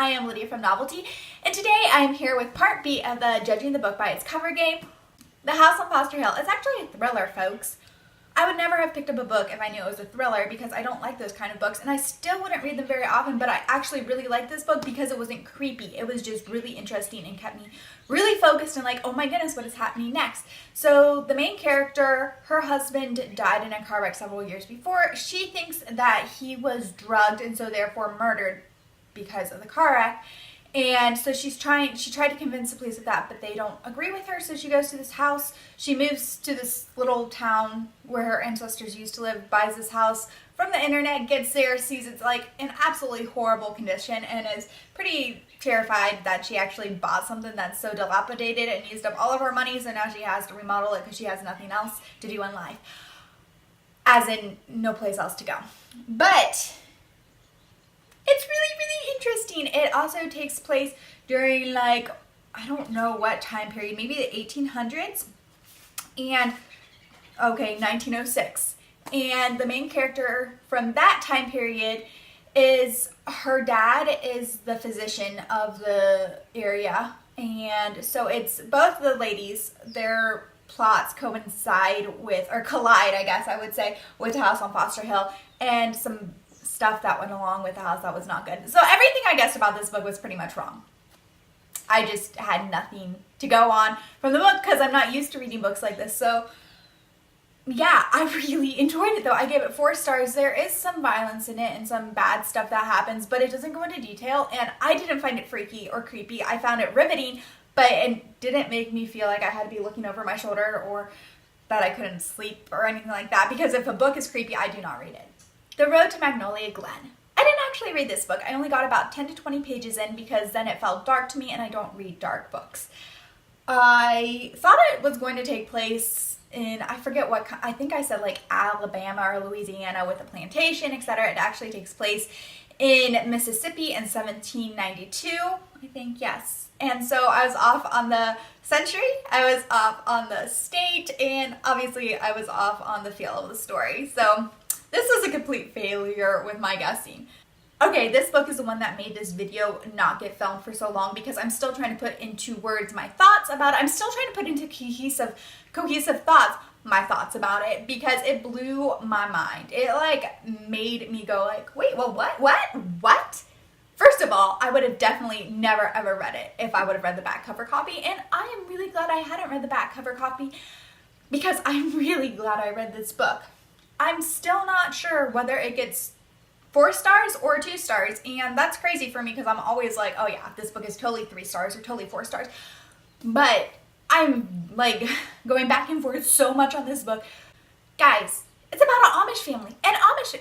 I am Lydia from Novelty, and today I am here with part B of the Judging the Book by its Cover game, The House on Foster Hill. It's actually a thriller, folks. I would never have picked up a book if I knew it was a thriller because I don't like those kind of books, and I still wouldn't read them very often, but I actually really liked this book because it wasn't creepy. It was just really interesting and kept me really focused and like, oh my goodness, what is happening next? So the main character, her husband died in a car wreck several years before. She thinks that he was drugged and so therefore murdered because of the car wreck. And so she tried to convince the police of that, but they don't agree with her. So she goes to this house. She moves to this little town where her ancestors used to live, buys this house from the internet, gets there, sees it's like in absolutely horrible condition, and is pretty terrified that she actually bought something that's so dilapidated and used up all of her money, so now she has to remodel it because she has nothing else to do in life. As in, no place else to go. But it's really, really interesting. It also takes place during, like, I don't know what time period, maybe the 1800s, and, okay, 1906. And the main character from that time period is, her dad is the physician of the area, and so it's both the ladies, their plots coincide with, or collide, I guess I would say, with The House on Foster Hill, and some stuff that went along with the house that was not good. So everything I guessed about this book was pretty much wrong. I just had nothing to go on from the book because I'm not used to reading books like this. So yeah, I really enjoyed it though. I gave it 4 stars. There is some violence in it and some bad stuff that happens, but it doesn't go into detail, and I didn't find it freaky or creepy. I found it riveting, but it didn't make me feel like I had to be looking over my shoulder or that I couldn't sleep or anything like that, because if a book is creepy, I do not read it. The Road to Magnolia Glen. I didn't actually read this book. I only got about 10 to 20 pages in because then it felt dark to me, and I don't read dark books. I thought it was going to take place in, I forget what, I think I said like Alabama or Louisiana with a plantation, etc. It actually takes place in Mississippi in 1792, I think, yes. And so I was off on the century, I was off on the state, and obviously I was off on the feel of the story. So this was a complete failure with my guessing. Okay, this book is the one that made this video not get filmed for so long because I'm still trying to put into words my thoughts about it. I'm still trying to put into cohesive thoughts my thoughts about it because it blew my mind. It like made me go like, wait, well, what? First of all, I would have definitely never ever read it if I would have read the back cover copy, and I am really glad I hadn't read the back cover copy because I'm really glad I read this book. I'm still not sure whether it gets 4 stars or 2 stars, and that's crazy for me because I'm always like, oh yeah, this book is totally 3 stars or totally 4 stars. But I'm like going back and forth so much on this book. Guys, it's about an Amish family. And Amish,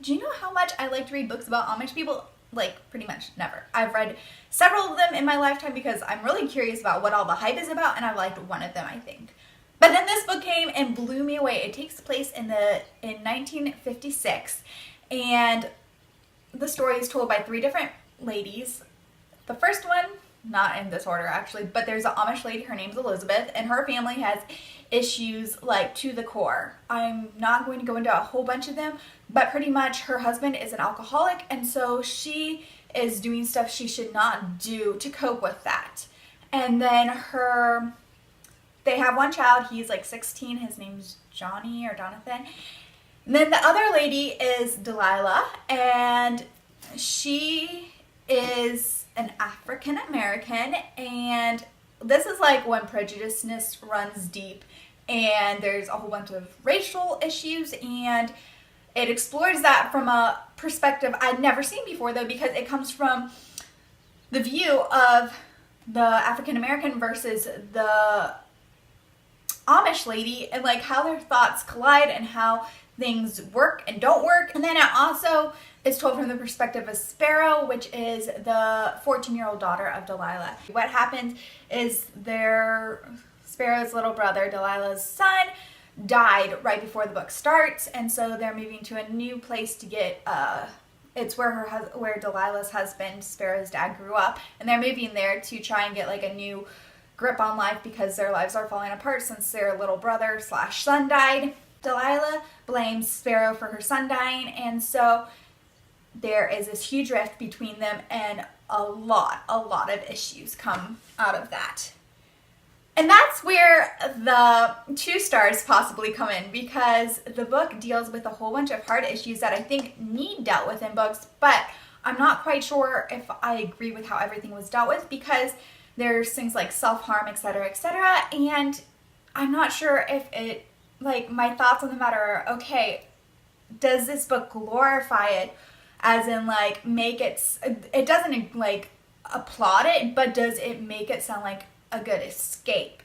do you know how much I like to read books about Amish people? Like, pretty much never. I've read several of them in my lifetime because I'm really curious about what all the hype is about, and I've liked one of them, I think. But then this book came and blew me away. It takes place in 1956, and the story is told by 3 different ladies. The first one, not in this order actually, but there's an Amish lady, her name's Elizabeth, and her family has issues like to the core. I'm not going to go into a whole bunch of them, but pretty much her husband is an alcoholic, and so she is doing stuff she should not do to cope with that. And then they have one child, he's like 16, his name's Johnny or Jonathan. And then the other lady is Delilah, and she is an African American, and this is like when prejudiceness runs deep and there's a whole bunch of racial issues, and it explores that from a perspective I'd never seen before though, because it comes from the view of the African American versus the Amish lady, and like how their thoughts collide and how things work and don't work. And then it also is told from the perspective of Sparrow, which is the 14-year-old daughter of Delilah. What happens is Sparrow's little brother, Delilah's son, died right before the book starts, and so they're moving to a new place to get it's where Delilah's husband, Sparrow's dad, grew up, and they're moving there to try and get like a new grip on life because their lives are falling apart since their little brother / son died. Delilah blames Sparrow for her son dying, and so there is this huge rift between them, and a lot of issues come out of that. And that's where the 2 stars possibly come in, because the book deals with a whole bunch of hard issues that I think need dealt with in books, but I'm not quite sure if I agree with how everything was dealt with, because there's things like self-harm, etc., and I'm not sure if it, like, my thoughts on the matter are, okay, does this book glorify it, as in, like, make it doesn't, like, applaud it, but does it make it sound like a good escape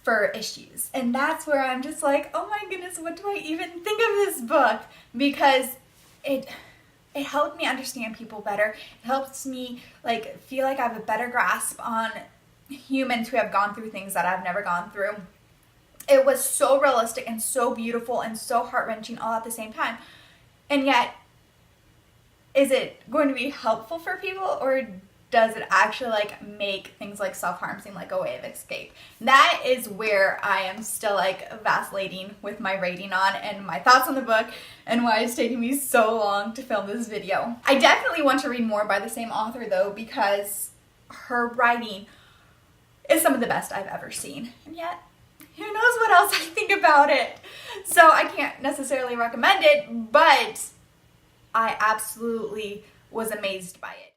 for issues? And that's where I'm just like, oh my goodness, what do I even think of this book? Because it helped me understand people better. It helps me, like, feel like I have a better grasp on humans who have gone through things that I've never gone through. It was so realistic and so beautiful and so heart-wrenching all at the same time. And yet, is it going to be helpful for people, or does it actually, like, make things like self-harm seem like a way of escape? That is where I am still, like, vacillating with my rating on and my thoughts on the book, and why it's taken me so long to film this video. I definitely want to read more by the same author, though, because her writing is some of the best I've ever seen. And yet, who knows what else I think about it? So I can't necessarily recommend it, but I absolutely was amazed by it.